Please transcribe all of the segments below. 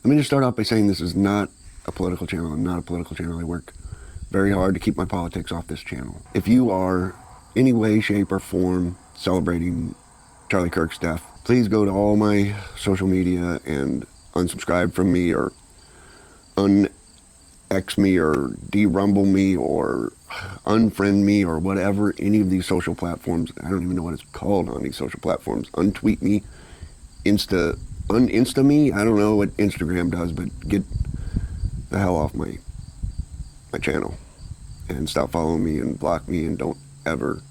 Let me just start off by saying this is not a political channel. I'm not a political channel. I work very hard to keep my politics off this channel. If you are any way, shape, or form celebrating Charlie Kirk's death, please go to all my social media and unsubscribe from me or un-X me or de-rumble me or unfriend me or whatever, any of these social platforms. I don't even know what it's called on these social platforms. Untweet me, un-Insta me. I don't know what Instagram does, but get the hell off my channel and stop following me and block me, and don't ever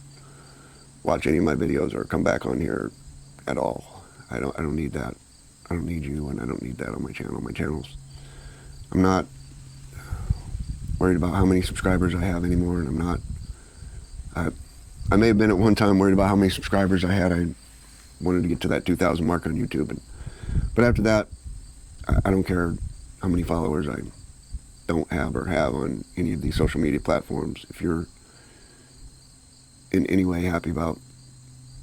watch any of my videos or come back on here at all. I don't need that. I don't need you, and I don't need that on my channel. My channel's, I'm not worried about how many subscribers I have anymore, and I'm not, I may have been at one time worried about how many subscribers I had. I wanted to get to that 2,000 mark on YouTube, but after that, I don't care how many followers I don't have or have on any of these social media platforms. If you're in any way happy about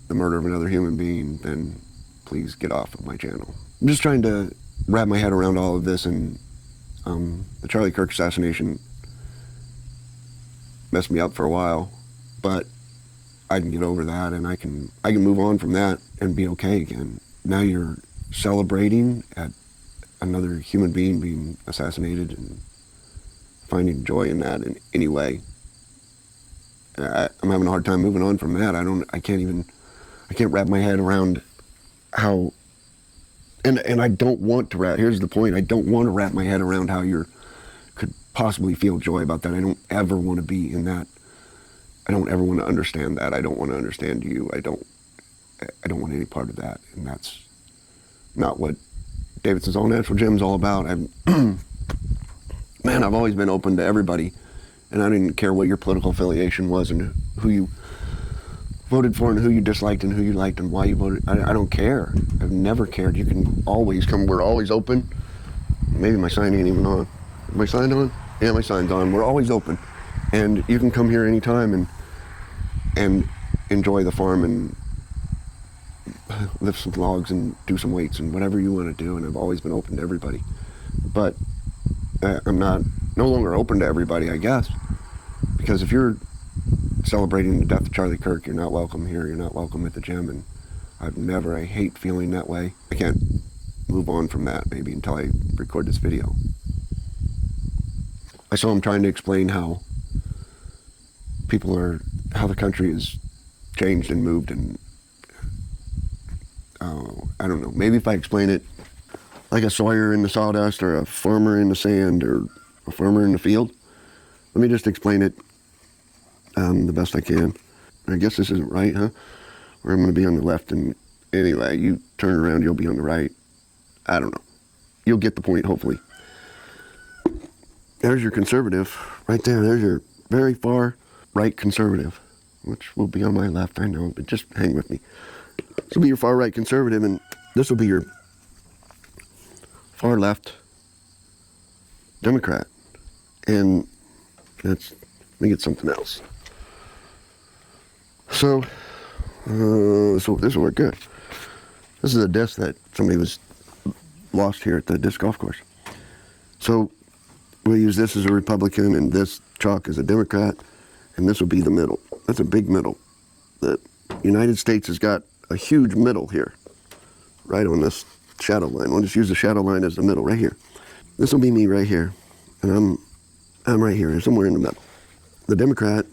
the murder of another human being, then please get off of my channel. I'm just trying to wrap my head around all of this, and the Charlie Kirk assassination messed me up for a while, but I can get over that, and I can move on from that and be okay again. Now you're celebrating at another human being being assassinated and finding joy in that in any way. I'm having a hard time moving on from that. I can't wrap my head around how, and I don't want to wrap, here's the point, I don't want to wrap my head around how you could possibly feel joy about that. I don't ever want to be in that. I don't ever want to understand that. I don't want to understand you. I don't want any part of that, and that's not what Davidson's All Natural Gym is all about. Man, I've always been open to everybody, and I didn't care what your political affiliation was and who you voted for and who you disliked and who you liked and why you voted. I don't care. I've never cared. You can always come. We're always open. Maybe my sign ain't even on. Is my sign on? Yeah, my sign's on. We're always open, and you can come here anytime and enjoy the farm and lift some logs and do some weights and whatever you want to do. And I've always been open to everybody, but I'm no longer open to everybody, I guess, because if you're celebrating the death of Charlie Kirk, you're not welcome here. You're not welcome at the gym, and I hate feeling that way. I can't move on from that maybe until I record this video. I saw him trying to explain how the country has changed and moved, and I don't know, maybe if I explain it like a sawyer in the sawdust or a farmer in the sand or a farmer in the field, let me just explain it the best I can. I guess this isn't right, huh? Where I'm going to be on the left, and anyway, you turn around, you'll be on the right. I don't know. You'll get the point, hopefully. There's your conservative, right there. There's your very far right conservative, which will be on my left, I know, but just hang with me. This will be your far right conservative, and this will be your far left Democrat. And let me get something else. So this will work good. This is a disc that somebody was lost here at the disc golf course. So we'll use this as a Republican and this chalk as a Democrat, and this will be the middle. That's a big middle. The United States has got a huge middle here, right on this shadow line. We'll just use the shadow line as the middle right here. This will be me right here, and I'm right here, somewhere in the middle. The Democrat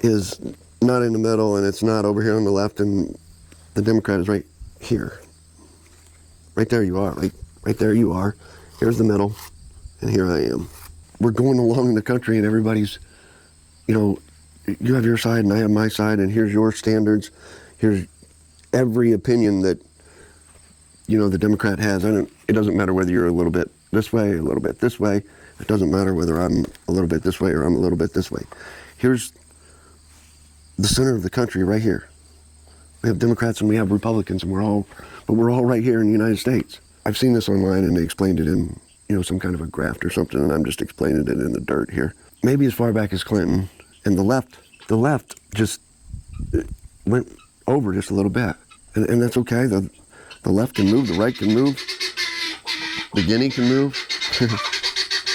is not in the middle, and it's not over here on the left, and the Democrat is right here. Right there you are, right there you are. Here's the middle, and here I am. We're going along in the country, and everybody's, you have your side, and I have my side, and here's your standards. Here's every opinion that, the Democrat has. It doesn't matter whether you're a little bit this way, a little bit this way. It doesn't matter whether I'm a little bit this way or I'm a little bit this way. Here's the center of the country right here. We have Democrats and we have Republicans, and we're all right here in the United States. I've seen this online, and they explained it in, some kind of a graft or something, and I'm just explaining it in the dirt here. Maybe as far back as Clinton, and the left just went over just a little bit, and that's okay. The left can move, the right can move, The guinea can move.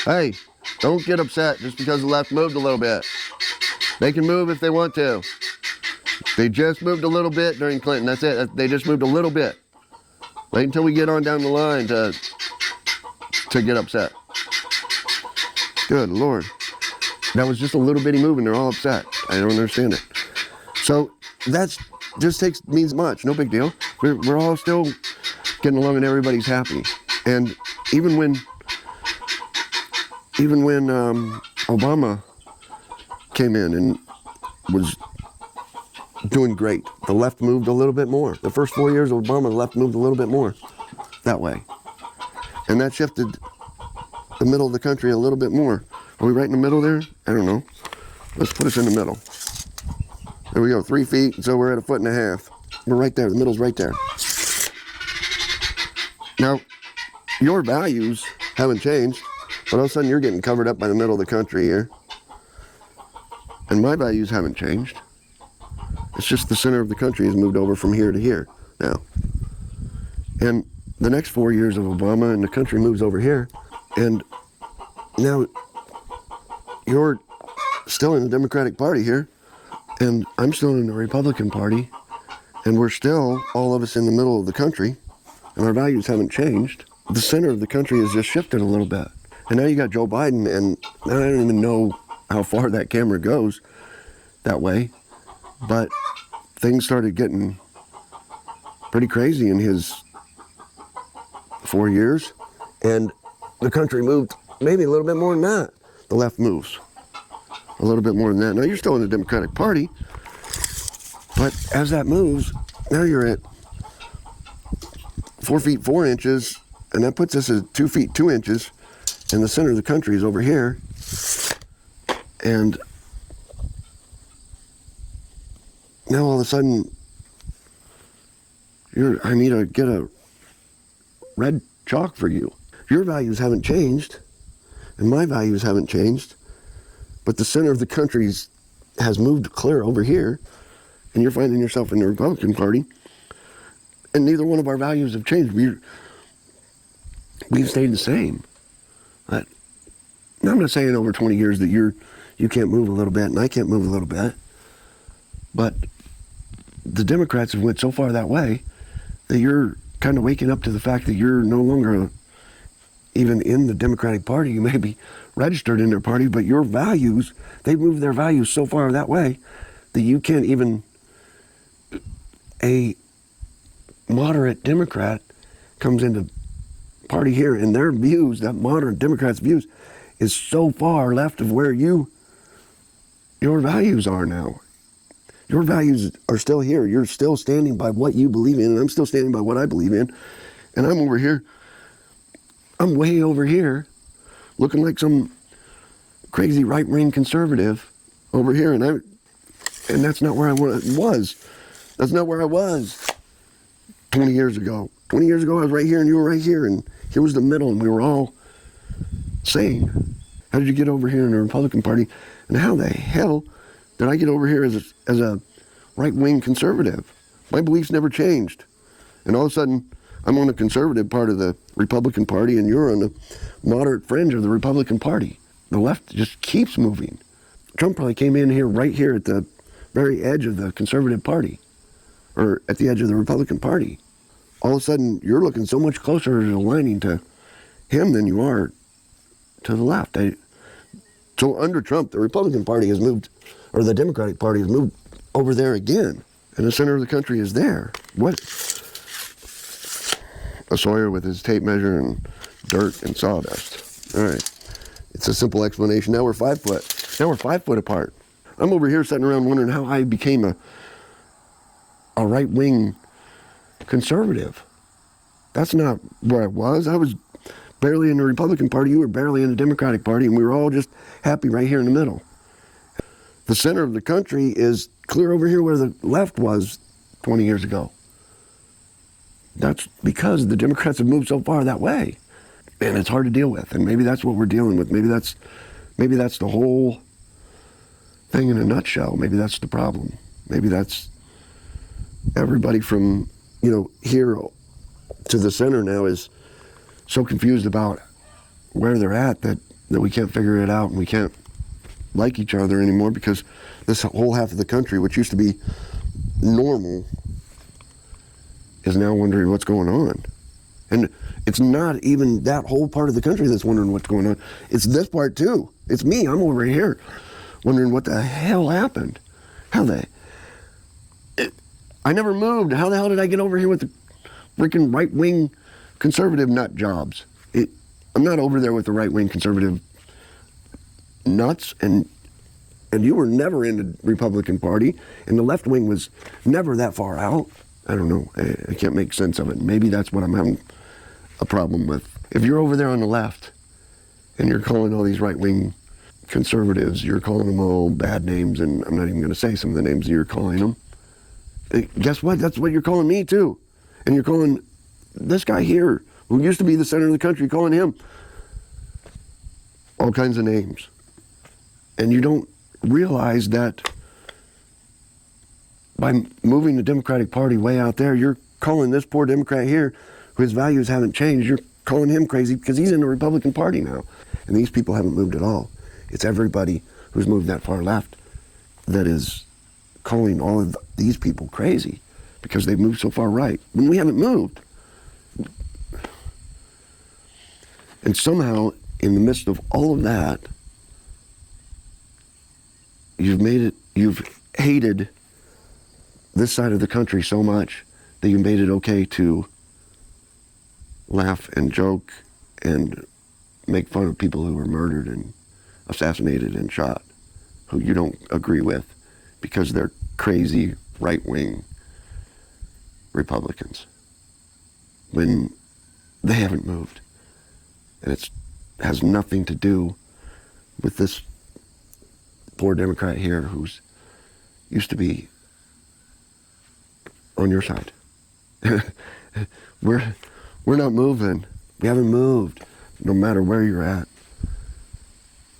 Hey, don't get upset just because the left moved a little bit. They can move if they want to. They just moved a little bit during Clinton. That's it. They just moved a little bit. Wait until we get on down the line to get upset. Good Lord. That was just a little bitty move and they're all upset. I don't understand it. So that's just means much. No big deal. We're all still getting along and everybody's happy. And even when Obama came in and was doing great, the left moved a little bit more. The first 4 years of Obama, the left moved a little bit more that way. And that shifted the middle of the country a little bit more. Are we right in the middle there? I don't know. Let's put us in the middle. There we go, 3 feet, so we're at 1.5 feet. We're right there, the middle's right there. Now, your values haven't changed, but all of a sudden you're getting covered up by the middle of the country here. And my values haven't changed. It's just the center of the country has moved over from here to here now. And the next 4 years of Obama and the country moves over here, and now you're still in the Democratic Party here, and I'm still in the Republican Party, and we're still, all of us, in the middle of the country, and our values haven't changed. The center of the country has just shifted a little bit. And now you got Joe Biden, and I don't even know how far that camera goes that way, but things started getting pretty crazy in his 4 years, and the country moved maybe a little bit more than that. The left moves a little bit more than that. Now you're still in the Democratic Party, but as that moves, now you're at 4 feet 4 inches, and that puts us at 2 feet 2 inches, and the center of the country is over here. And now all of a sudden, I need to get a red chalk for you. Your values haven't changed, and my values haven't changed, but the center of the country has moved clear over here, and you're finding yourself in the Republican Party, and neither one of our values have changed. We've stayed the same. But I'm not saying over 20 years that you can't move a little bit and I can't move a little bit, but the Democrats have went so far that way that you're kind of waking up to the fact that you're no longer even in the Democratic Party. You may be registered in their party, but your values, they've moved their values so far that way that you can't even, a moderate Democrat comes into party here, and their views, that moderate Democrats' views, is so far left of where your values are now. Your values are still here. You're still standing by what you believe in, and I'm still standing by what I believe in. And I'm over here. I'm way over here, looking like some crazy right-wing conservative over here, and that's not where I was. That's not where I was 20 years ago. 20 years ago, I was right here, and you were right here, and here was the middle, and we were all sane. How did you get over here in the Republican Party? And how the hell did I get over here as a right-wing conservative? My beliefs never changed. And all of a sudden, I'm on the conservative part of the Republican Party, and you're on the moderate fringe of the Republican Party. The left just keeps moving. Trump probably came in here right here at the very edge of the conservative party, or at the edge of the Republican Party. All of a sudden, you're looking so much closer to aligning to him than you are to the left. So under Trump, the Republican Party has moved, or the Democratic Party has moved over there again, and the center of the country is there. What? A Sawyer with his tape measure and dirt and sawdust. All right. It's a simple explanation. Now we're 5 foot. Now we're 5 foot apart. I'm over here sitting around wondering how I became a right-wing conservative. That's not where I was. I was barely in the Republican Party. You were barely in the Democratic Party, and we were all just happy right here in the middle. The center of the country is clear over here where the left was 20 years ago. That's because the Democrats have moved so far that way, and it's hard to deal with. And maybe that's what we're dealing with. Maybe that's the whole thing in a nutshell. Maybe that's the problem. Maybe that's everybody from here to the center now is so confused about where they're at that we can't figure it out, and we can't like each other anymore, because this whole half of the country, which used to be normal, is now wondering what's going on. And it's not even that whole part of the country that's wondering what's going on. It's this part too. It's me. I'm over here wondering what the hell happened. I never moved. How the hell did I get over here with the freaking right-wing conservative nut jobs? I'm not over there with the right-wing conservative nuts, and you were never in the Republican Party, and the left wing was never that far out. I don't know. I can't make sense of it. Maybe that's what I'm having a problem with. If you're over there on the left and you're calling all these right-wing conservatives, you're calling them all bad names, and I'm not even going to say some of the names that you're calling them. Guess what? That's what you're calling me too. And you're calling this guy here, who used to be the center of the country, calling him all kinds of names. And you don't realize that by moving the Democratic Party way out there, you're calling this poor Democrat here, whose values haven't changed, you're calling him crazy because he's in the Republican Party now. And these people haven't moved at all. It's everybody who's moved that far left that is calling all of these people crazy because they've moved so far right when we haven't moved. And somehow, in the midst of all of that, you've hated this side of the country so much that you made it okay to laugh and joke and make fun of people who were murdered and assassinated and shot, who you don't agree with because they're crazy right-wing Republicans, when they haven't moved. And it has nothing to do with this poor Democrat here who's used to be on your side. We're not moving. We haven't moved. No matter where you're at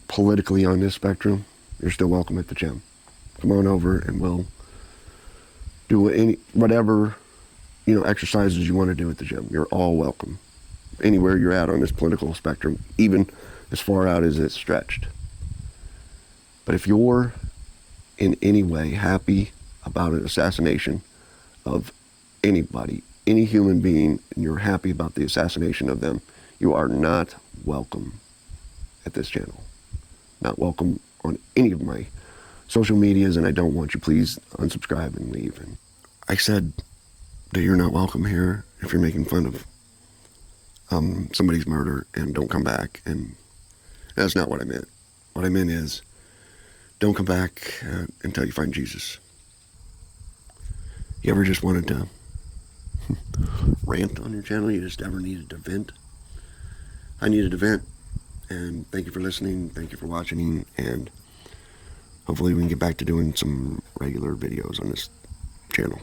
politically on this spectrum, you're still welcome at the gym. Come on over and we'll do whatever exercises you want to do at the gym. You're all welcome. Anywhere you're at on this political spectrum, even as far out as it's stretched. But if you're in any way happy about an assassination of anybody, any human being, and you're happy about the assassination of them, you are not welcome at this channel. Not welcome on any of my social medias, and I don't want you. Please unsubscribe and leave. And I said that you're not welcome here if you're making fun of somebody's murder and don't come back, and that's not what I meant. What I meant is, don't come back until you find Jesus. You ever just wanted to rant on your channel? You just ever needed to vent? I needed to vent, and thank you for listening, thank you for watching, and hopefully we can get back to doing some regular videos on this channel.